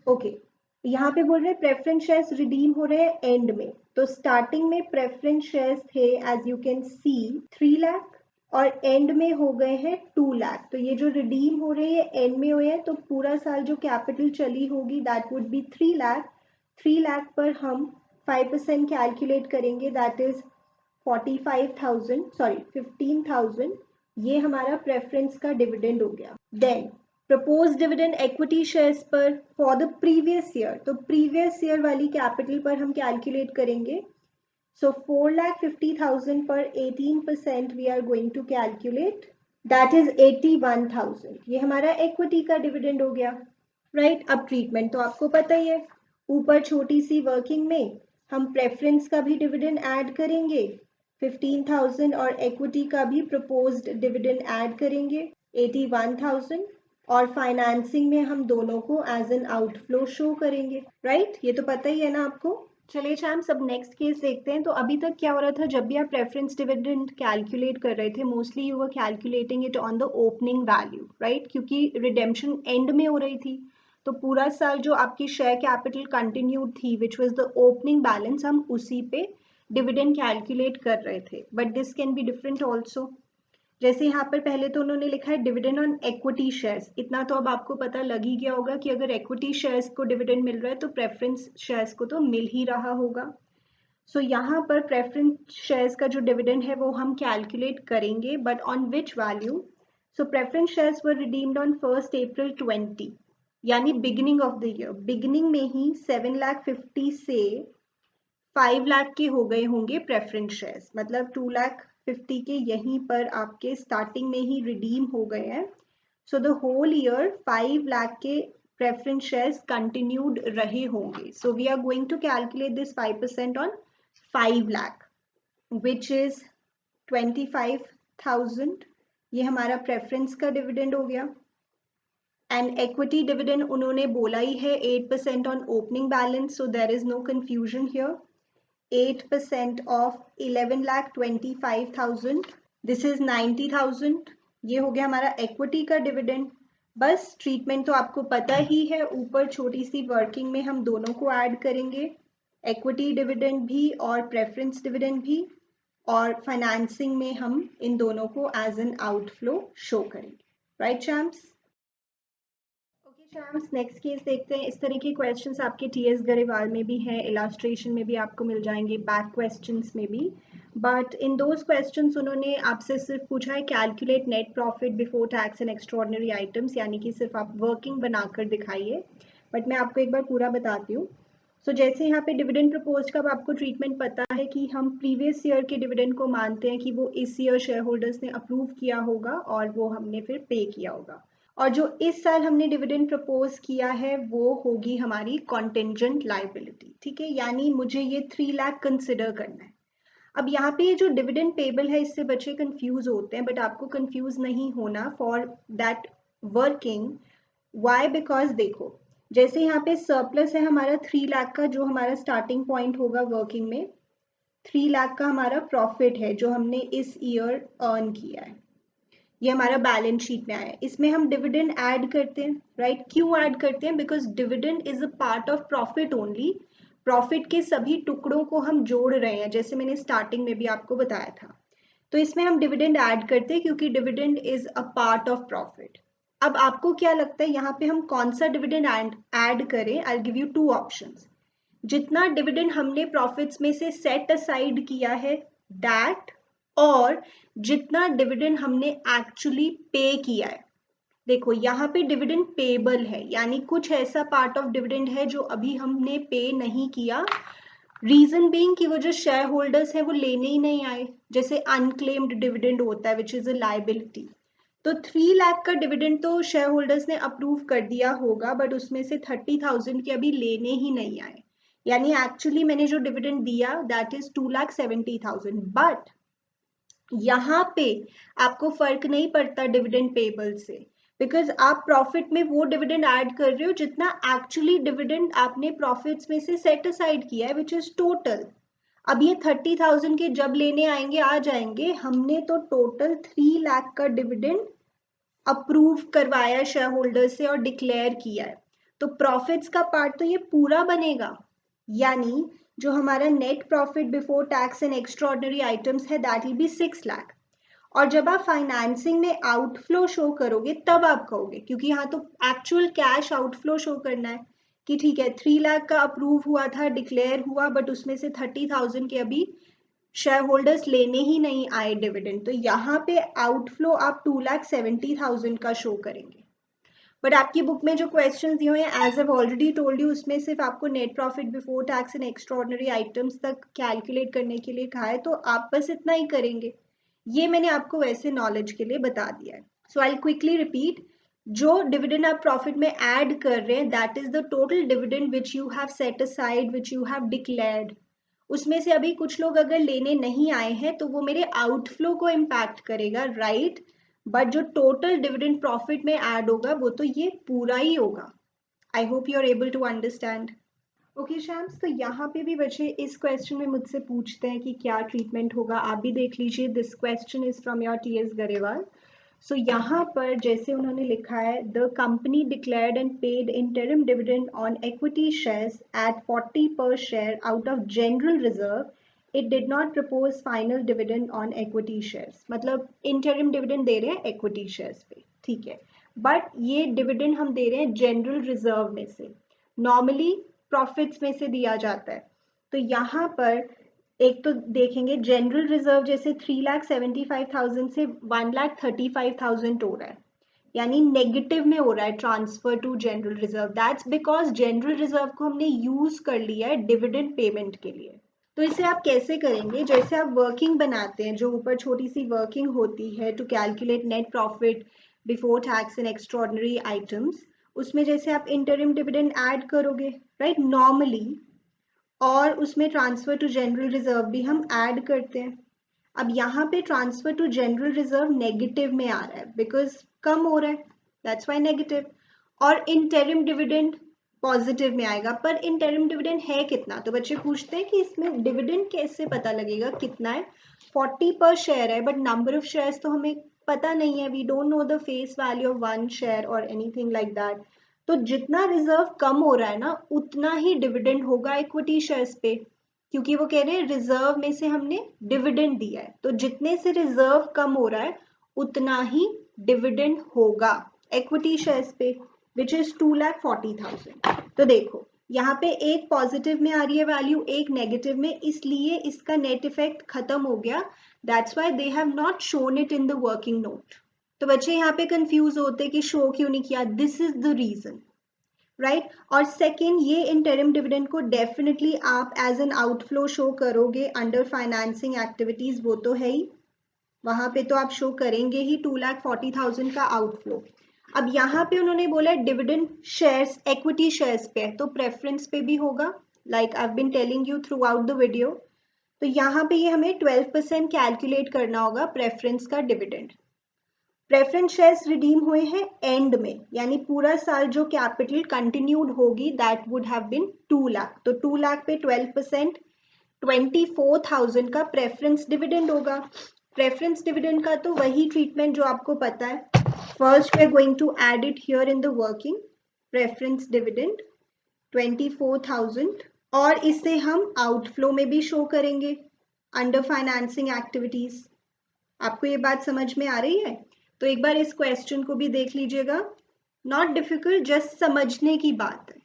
Speaker 1: ओके, यहाँ पे बोल रहे हैं प्रेफरेंस शेयर्स रिडीम हो रहे हैं एंड में, तो स्टार्टिंग में प्रेफरेंस शेयर्स थे as you can see 3 lakh और एंड में हो गए हैं 2 लाख। तो ये जो रिडीम हो रहे हैं एंड में हुए हैं, तो पूरा साल जो कैपिटल चली होगी that would be 3 lakh. 3 lakh पर हम 5% कैलकुलेट करेंगे, दैट इज 45,000 सॉरी 15,000। ये हमारा प्रेफरेंस का डिविडेंड हो गया। Then propose dividend equity shares पर फॉर द प्रीवियस ईयर, तो प्रीवियस ईयर वाली कैपिटल पर हम कैलकुलेट करेंगे। सो 4,50,000 पर 18% we are going to calculate, that is 81,000। ये हमारा इक्विटी का डिविडेंड हो गया, राइट? अब ट्रीटमेंट तो आपको पता ही है, ऊपर छोटी सी वर्किंग में हम प्रेफरेंस का भी डिविडेंड ऐड करेंगे 15,000 और इक्विटी का भी प्रपोज्ड डिविडेंड ऐड करेंगे 81,000, और फाइनेंसिंग में हम दोनों को एज एन आउटफ्लो शो करेंगे, राइट? ये तो पता ही है ना आपको। चलिए चैम्स, अब नेक्स्ट केस देखते हैं। तो अभी तक क्या हो रहा था, जब भी आप प्रेफरेंस डिविडेंड कैलकुलेट कर रहे थे mostly you were calculating it on the opening value, right? क्योंकि रिडेम्पशन एंड में हो रही थी, तो पूरा साल जो आपकी शेयर कैपिटल कंटिन्यूड थी which was the opening balance, हम उसी पे डिविडेंड कैलकुलेट कर रहे थे। But this can be different also. जैसे यहाँ पर पहले तो उन्होंने लिखा है डिविडेंड ऑन इक्विटी शेयर्स, इतना तो अब आपको पता लग ही गया होगा कि अगर इक्विटी शेयर्स को डिविडेंड मिल रहा है तो प्रेफरेंस शेयर्स को तो मिल ही रहा होगा। सो यहाँ पर प्रेफरेंस शेयर्स का जो डिविडेंड है वो हम कैलकुलेट करेंगे, but on which value? So preference shares were redeemed on 1 अप्रैल 20, यानी beginning of the year, beginning में ही 7,50,000 से 5 लाख के हो गए होंगे प्रेफरेंस शेयर्स, मतलब 2,50,000 के यहीं पर आपके स्टार्टिंग में ही रिडीम हो गए हैं। So the whole year 5 lakh के प्रेफरेंस शेयर्स कंटिन्यूड रहे होंगे। So we are going to calculate this 5% on 5 lakh which is 25,000। ये हमारा प्रेफरेंस का डिविडेंड हो गया। एंड इक्विटी डिविडेंड उन्होंने बोला ही है 8% on opening balance, so there is no confusion here. 8% of 11,25,000, this is 90,000। ये हो गया हमारा इक्विटी का डिविडेंड। बस ट्रीटमेंट तो आपको पता ही है, ऊपर छोटी सी वर्किंग में हम दोनों को ऐड करेंगे, इक्विटी डिविडेंड भी और प्रेफरेंस डिविडेंड भी, और फाइनेंसिंग में हम इन दोनों को एज एन आउटफ्लो शो करेंगे, right champs? Champs, next case देखते हैं। इस तरह के क्वेश्चंस आपके टीएस गरेवाल में भी हैं, इलास्ट्रेशन में भी आपको मिल जाएंगे, बैक क्वेश्चंस में भी। बट इन दोज क्वेश्चंस उन्होंने आपसे सिर्फ पूछा है calculate net profit before tax and extraordinary items, यानी कि सिर्फ आप वर्किंग बनाकर दिखाइए। बट मैं आपको एक बार पूरा बताती हूँ। सो जैसे यहाँ पे डिविडेंड प्रपोज का आपको ट्रीटमेंट पता है कि हम प्रीवियस ईयर के डिविडेंड को मानते हैं कि वो इस ईयर शेयर होल्डर्स ने अप्रूव किया होगा और वो हमने फिर पे किया होगा, और जो इस साल हमने डिविडेंड प्रपोज किया है वो होगी हमारी कॉन्टेंजेंट लाइबिलिटी, ठीक है? यानी मुझे ये 3 लाख कंसिडर करना है। अब यहाँ पे ये जो डिविडेंड पेबल है इससे बच्चे कंफ्यूज होते हैं, बट आपको कंफ्यूज नहीं होना for that working. Why? Because देखो, जैसे यहाँ पे सरप्लस है हमारा 3 लाख का, जो हमारा स्टार्टिंग पॉइंट होगा वर्किंग में, 3 लाख का हमारा प्रॉफिट है जो हमने इस ईयर अर्न किया है, ये हमारा बैलेंस शीट में आया है। इसमें हम डिविडेंड ऐड करते हैं, राइट? क्यों ऐड करते हैं? Because dividend is a part of profit only, profit के सभी टुकड़ों को हम जोड़ रहे हैं, जैसे मैंने स्टार्टिंग में भी आपको बताया था। तो इसमें हम डिविडेंड ऐड करते हैं क्योंकि dividend is a part of profit. अब आपको क्या लगता है यहाँ पे हम कौन सा डिविडेंड ऐड करें? I give you two options. जितना डिविडेंड हमने प्रॉफिट्स में से सेट असाइड किया है दैट, और जितना डिविडेंड हमने एक्चुअली पे किया है। देखो यहाँ पे डिविडेंड पेबल है, यानी कुछ ऐसा पार्ट ऑफ डिविडेंड है जो अभी हमने पे नहीं किया। रीजन बीइंग कि वो जो शेयर होल्डर्स है वो लेने ही नहीं आए, जैसे अनक्लेम्ड डिविडेंड होता है विच इज अ लायबिलिटी। तो 3 लाख का डिविडेंड तो शेयर होल्डर्स ने अप्रूव कर दिया होगा, बट उसमें से 30,000 के अभी लेने ही नहीं आए, यानी एक्चुअली मैंने जो डिविडेंड दिया दैट इज 2,70,000। बट यहाँ पे आपको फर्क नहीं पड़ता डिविडेंड पेबल से, बिकॉज आप प्रॉफिट में वो डिविडेंड ऐड कर रहे हो जितना एक्चुअली डिविडेंड आपने प्रॉफिट्स में से सेट असाइड किया है विच इज टोटल। अब ये 30,000 के जब लेने आएंगे आ जाएंगे, हमने तो टोटल 3 लाख का डिविडेंड अप्रूव करवाया शेयर होल्डर से और डिक्लेयर किया है। तो प्रॉफिट्स का पार्ट तो ये पूरा बनेगा, यानी जो हमारा net profit before tax and extraordinary items है दैट विल बी 6 लाख। और जब आप फाइनेंसिंग में आउटफ्लो शो करोगे तब आप कहोगे, क्योंकि यहाँ तो एक्चुअल कैश आउटफ्लो शो करना है कि ठीक है 3 लाख का अप्रूव हुआ था, डिक्लेयर हुआ, बट उसमें से 30,000 के अभी शेयर होल्डर्स लेने ही नहीं आए डिविडेंड। तो यहाँ पे आउटफ्लो आप 2,70,000 का शो करेंगे। बट आपकी बुक में जो क्वेश्चन दिए हुए हैं as I already told you, उसमें सिर्फ आपको net profit before tax and extraordinary items तक कैलकुलेट करने के लिए कहा है, तो आप बस इतना ही करेंगे। ये मैंने आपको वैसे नॉलेज के लिए बता दिया है। सो आई क्विकली रिपीट, जो डिविडेंड आप प्रॉफिट में ऐड कर रहे हैं that is the total dividend which you have set aside, which you have declared. उसमें से अभी कुछ लोग अगर लेने नहीं आए हैं तो वो मेरे आउटफ्लो को इम्पैक्ट करेगा, राइट? बट जो टोटल डिविडेंड प्रॉफिट में ऐड होगा वो तो ये पूरा ही होगा। I hope you are able to understand. Okay Shams, तो यहाँ पे भी बच्चे इस क्वेश्चन में मुझसे पूछते हैं कि क्या ट्रीटमेंट होगा। आप भी देख लीजिए, this question is from your TS Grewal. So यहाँ पर जैसे उन्होंने लिखा है, the company declared and paid interim dividend on equity shares at 40 per share out of general reserve, it did not propose final dividend on equity shares. मतलब interim dividend दे रहे हैं इक्विटी शेयर्स पे, ठीक है, बट ये dividend हम दे रहे हैं जनरल रिजर्व में से, नॉर्मली प्रॉफिट्स में से दिया जाता है। तो यहाँ पर एक तो देखेंगे जनरल रिजर्व जैसे 3,75,000 से 1,35,000 हो रहा है, यानी नेगेटिव में हो रहा है transfer to general reserve. That's because general reserve को हमने यूज कर लिया है डिविडेंड पेमेंट के लिए। तो इसे आप कैसे करेंगे? जैसे आप वर्किंग बनाते हैं, जो ऊपर छोटी सी वर्किंग होती है to calculate net profit before tax and extraordinary items, उसमें जैसे आप इंटरिम डिविडेंड ऐड करोगे, राइट, नॉर्मली, और उसमें ट्रांसफर टू जनरल रिजर्व भी हम ऐड करते हैं। अब यहाँ पे transfer to general reserve negative में आ रहा है बिकॉज कम हो रहा है, दैट्स वाई नेगेटिव। और इंटरिम डिविडेंड पॉजिटिव में आएगा, पर इंटरिम डिविडेंड है कितना? तो बच्चे पूछते हैं कि इसमें डिविडेंड कैसे पता लगेगा कितना है। 40 पर शेयर है, बट नंबर ऑफ शेयर्स तो हमें पता नहीं है, we don't know the face value of one share और एनीथिंग लाइक दैट। तो जितना रिजर्व कम हो रहा है ना, उतना ही डिविडेंड होगा इक्विटी शेयर्स पे, क्योंकि वो कह रहे हैं रिजर्व में से हमने डिविडेंड दिया है, तो जितने से रिजर्व कम हो रहा है उतना ही डिविडेंड होगा इक्विटी शेयर्स पे, विच इज 2,40,000। तो देखो यहाँ पे एक पॉजिटिव में आ रही है वैल्यू, एक नेगेटिव में, इसलिए इसका नेट इफेक्ट खत्म हो गया। That's why they have not shown it in the working note. तो बच्चे यहाँ पे कंफ्यूज होते कि शो क्यों नहीं किया, this is the reason, right. और सेकेंड, ये इंटरिम डिविडेंड को डेफिनेटली आप एज एन आउटफ्लो शो करोगे अंडर फाइनेंसिंग एक्टिविटीज, वो तो है ही, वहां पे तो आप शो करेंगे ही 2,40,000 का आउटफ्लो। अब यहाँ पे उन्होंने बोला डिविडेंड शेयर्स इक्विटी शेयर्स पे है, तो प्रेफरेंस पे भी होगा, like I have been telling you throughout the video. तो यहाँ पे ये हमें 12% कैलकुलेट करना होगा प्रेफरेंस का डिविडेंड। प्रेफरेंस शेयर्स रिडीम हुए हैं एंड में, यानी पूरा साल जो कैपिटल कंटिन्यूड होगी that would have been 2 lakh. तो 2 लाख पे 12% 24,000 का प्रेफरेंस डिविडेंड होगा। प्रेफरेंस डिविडेंड का तो वही ट्रीटमेंट जो आपको पता है। First we are going to add it here in the working. Preference dividend 24,000 और इसे हम आउटफ्लो में भी शो करेंगे अंडर फाइनेंसिंग एक्टिविटीज। आपको ये बात समझ में आ रही है? तो एक बार इस क्वेश्चन को भी देख लीजिएगा, नॉट डिफिकल्ट, जस्ट समझने की बात है।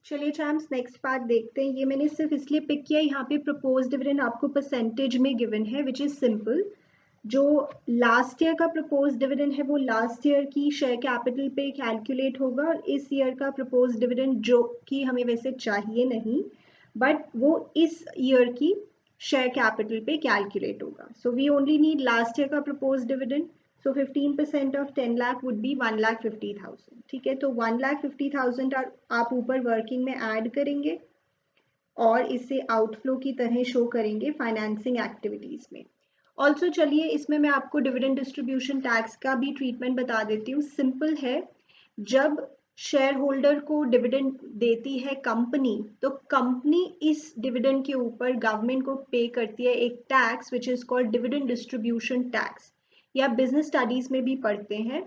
Speaker 1: चलिए चैम्प्स, नेक्स्ट पार्ट देखते हैं। ये मैंने सिर्फ इसलिए पिक किया, यहाँ पे प्रपोज डिविडेंड आपको परसेंटेज में गिवन है, विच इज सिंपल। जो लास्ट ईयर का प्रपोज डिविडेंड है वो लास्ट ईयर की शेयर कैपिटल पे कैलकुलेट होगा, और इस ईयर का प्रपोज डिविडेंड जो कि हमें वैसे चाहिए नहीं, बट वो इस ईयर की शेयर कैपिटल पे कैलकुलेट होगा। So we only need last year का propose dividend. So 15% of 10 lakh would be 1,50,000। ठीक है, तो 1,50,000 आप ऊपर वर्किंग में ऐड करेंगे और इसे आउटफ्लो की तरह शो करेंगे फाइनेंसिंग एक्टिविटीज में। ऑल्सो चलिए इसमें मैं आपको डिविडेंड डिस्ट्रीब्यूशन टैक्स का भी ट्रीटमेंट बता देती हूँ। सिंपल है, जब शेयर होल्डर को डिविडेंड देती है कंपनी, तो कंपनी इस डिविडेंड के ऊपर गवर्नमेंट को पे करती है एक tax which is called dividend distribution tax, या बिजनेस स्टडीज में भी पढ़ते हैं।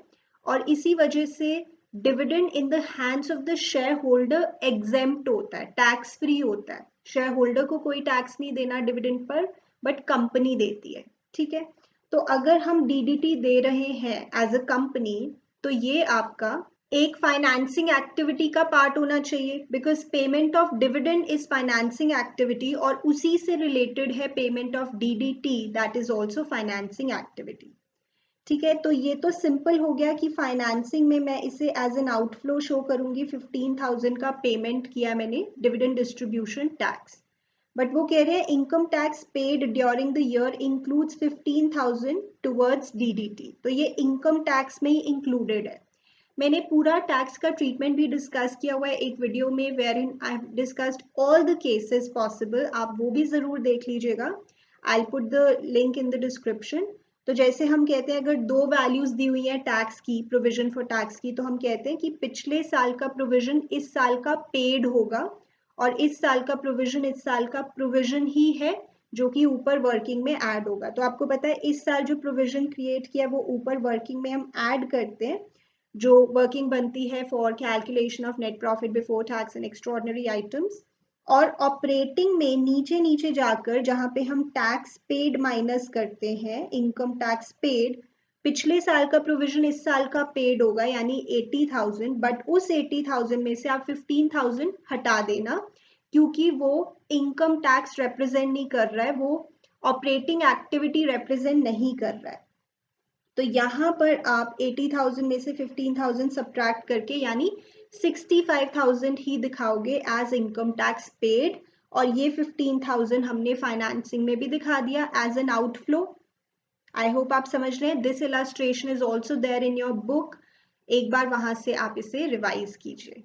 Speaker 1: और इसी वजह से dividend in the hands of the share holder exempt होता है, टैक्स फ्री होता है। शेयर होल्डर को कोई टैक्स नहीं देना डिविडेंड पर, बट कंपनी देती है। ठीक है, तो अगर हम डीडीटी दे रहे हैं एज अ कंपनी, तो ये आपका एक फाइनेंसिंग एक्टिविटी का पार्ट होना चाहिए, because payment of dividend is financing activity, और उसी से रिलेटेड है payment of DDT, that is also financing activity. ठीक है, तो ये तो सिंपल हो गया कि फाइनेंसिंग में मैं इसे एज एन आउटफ्लो शो करूंगी। 15,000 का पेमेंट किया मैंने डिविडेंड डिस्ट्रीब्यूशन टैक्स, बट वो कह रहे हैं income tax paid during the year includes 15,000 towards DDT, तो ये इनकम टैक्स में ही इंक्लूडेड है। मैंने पूरा टैक्स का ट्रीटमेंट भी डिस्कस किया हुआ है एक वीडियो में, wherein I have discussed all the cases possible, आप वो भी जरूर देख लीजिएगा। I will put the link in the description. तो जैसे हम कहते हैं, अगर दो वैल्यूज दी हुई है टैक्स की, प्रोविजन फॉर टैक्स की, तो हम कहते हैं कि पिछले साल का प्रोविजन इस साल का पेड होगा, और इस साल का प्रोविजन इस साल का प्रोविजन ही है जो कि ऊपर वर्किंग में ऐड होगा। तो आपको पता है इस साल जो प्रोविजन क्रिएट किया वो ऊपर वर्किंग में हम ऐड करते हैं, जो वर्किंग बनती है for calculation of net profit before tax and extraordinary items. और ऑपरेटिंग में नीचे नीचे जाकर जहां पे हम टैक्स पेड माइनस करते हैं, इनकम टैक्स पेड, पिछले साल का प्रोविजन इस साल का पेड होगा यानी 80,000, बट उस 80,000 में से आप 15,000 हटा देना, क्योंकि वो इनकम टैक्स रिप्रेजेंट नहीं कर रहा है, वो ऑपरेटिंग एक्टिविटी रिप्रेजेंट नहीं कर रहा है। तो यहाँ पर आप 80,000 में से 15,000 सब्ट्रैक्ट करके यानी 65,000 ही दिखाओगे एज इनकम टैक्स पेड, और ये 15,000 हमने फाइनेंसिंग में भी दिखा दिया as an outflow. I hope आप समझ रहे हैं। This illustration is also there in your book, एक बार वहां से आप इसे रिवाइज कीजिए।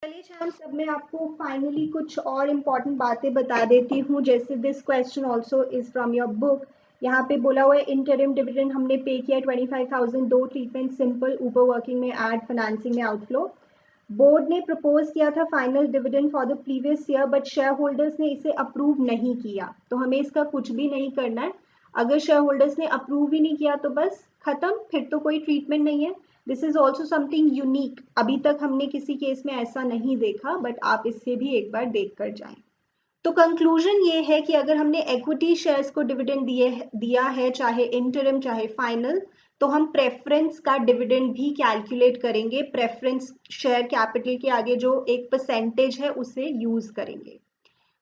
Speaker 1: चलिए शाम, सब मैं आपको फाइनली कुछ और इम्पोर्टेंट बातें बता देती हूँ। जैसे this question also is from your book. यहाँ पे बोला हुआ है इंटरिम डिविडेंड हमने पे किया 25,000, दो ट्रीटमेंट सिंपल, ऊपर वर्किंग में ऐड, फाइनेंसिंग में आउटफ्लो। बोर्ड ने प्रपोज किया था final dividend for the previous year, but share holders ने इसे अप्रूव नहीं किया, तो हमें इसका कुछ भी नहीं करना है। अगर शेयर होल्डर्स ने अप्रूव ही नहीं किया तो बस खत्म, फिर तो कोई ट्रीटमेंट नहीं है। This is also something unique, अभी तक हमने किसी केस में ऐसा नहीं देखा, बट आप इससे भी एक बार देख कर जाएं। तो कंक्लूजन ये है कि अगर हमने इक्विटी शेयर्स को डिविडेंड दिया है, चाहे इंटरिम चाहे फाइनल, तो हम प्रेफरेंस का डिविडेंड भी कैलकुलेट करेंगे। प्रेफरेंस शेयर कैपिटल के आगे जो एक परसेंटेज है उसे यूज करेंगे।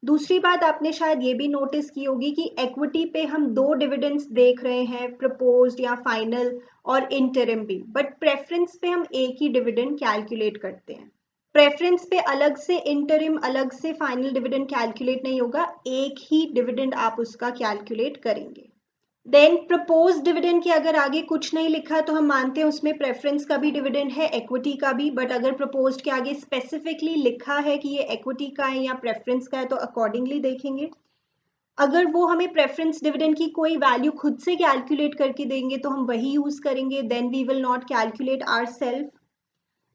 Speaker 1: दूसरी बात आपने शायद ये भी नोटिस की होगी कि इक्विटी पे हम दो डिविडेंड्स देख रहे हैं, प्रपोज्ड या फाइनल और इंटरिम भी, बट प्रेफरेंस पे हम एक ही डिविडेंड कैलकुलेट करते हैं। प्रेफरेंस पे अलग से इंटरिम अलग से फाइनल डिविडेंड कैलकुलेट नहीं होगा, एक ही डिविडेंड आप उसका कैलकुलेट करेंगे। देन प्रपोज डिविडेंड के अगर आगे कुछ नहीं लिखा तो हम मानते हैं उसमें प्रेफरेंस का भी डिविडेंड है, इक्विटी का भी, बट अगर प्रपोज्ड के आगे स्पेसिफिकली लिखा है कि ये इक्विटी का है या प्रेफरेंस का है तो अकॉर्डिंगली देखेंगे। अगर वो हमें प्रेफरेंस डिविडेंड की कोई वैल्यू खुद से कैलकुलेट करके देंगे तो हम वही यूज करेंगे, then we will not calculate ourselves.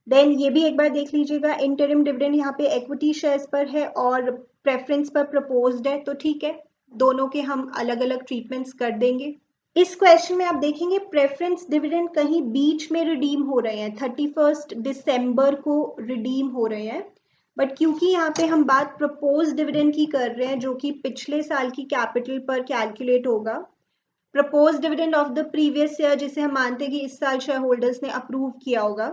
Speaker 1: Then ये भी एक बार देख लीजिएगा, इंटरिम डिविडेंड यहाँ पे इक्विटी शेयर्स पर है और प्रेफरेंस पर प्रपोज्ड है, तो ठीक है, दोनों के हम अलग अलग ट्रीटमेंट्स कर देंगे। इस क्वेश्चन में आप देखेंगे प्रेफरेंस डिविडेंड कहीं बीच में रिडीम हो रहे हैं, 31 दिसंबर को रिडीम हो रहे हैं, बट क्योंकि यहाँ पे हम बात प्रपोज डिविडेंड की कर रहे हैं जो कि पिछले साल की कैपिटल पर कैलकुलेट होगा, propose dividend of the previous year जिसे हम मानते हैं कि इस साल शेयर होल्डर्स ने अप्रूव किया होगा,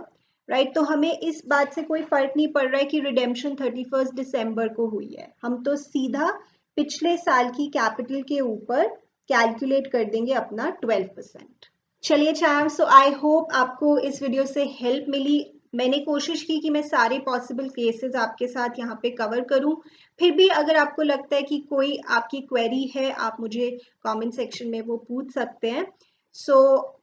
Speaker 1: राइट। तो हमें इस बात से कोई फर्क नहीं पड़ रहा है कि रिडेम्पशन 31 दिसंबर को हुई है, हम तो सीधा पिछले साल की कैपिटल के ऊपर कैलकुलेट कर देंगे अपना 12%। चलिए चैम, सो आई होप आपको इस वीडियो से हेल्प मिली। मैंने कोशिश की कि मैं सारे पॉसिबल केसेस आपके साथ यहाँ पे कवर करूँ। फिर भी अगर आपको लगता है कि कोई आपकी क्वेरी है, आप मुझे कमेंट सेक्शन में वो पूछ सकते हैं। सो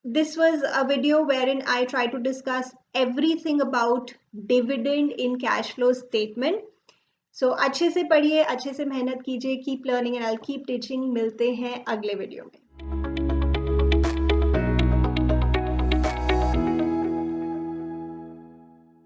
Speaker 1: this was a video wherein I try to discuss everything about dividend in cash flow statement. So अच्छे से पढ़िए, अच्छे से मेहनत कीजिए, keep learning and I'll keep teaching। मिलते हैं अगले वीडियो में।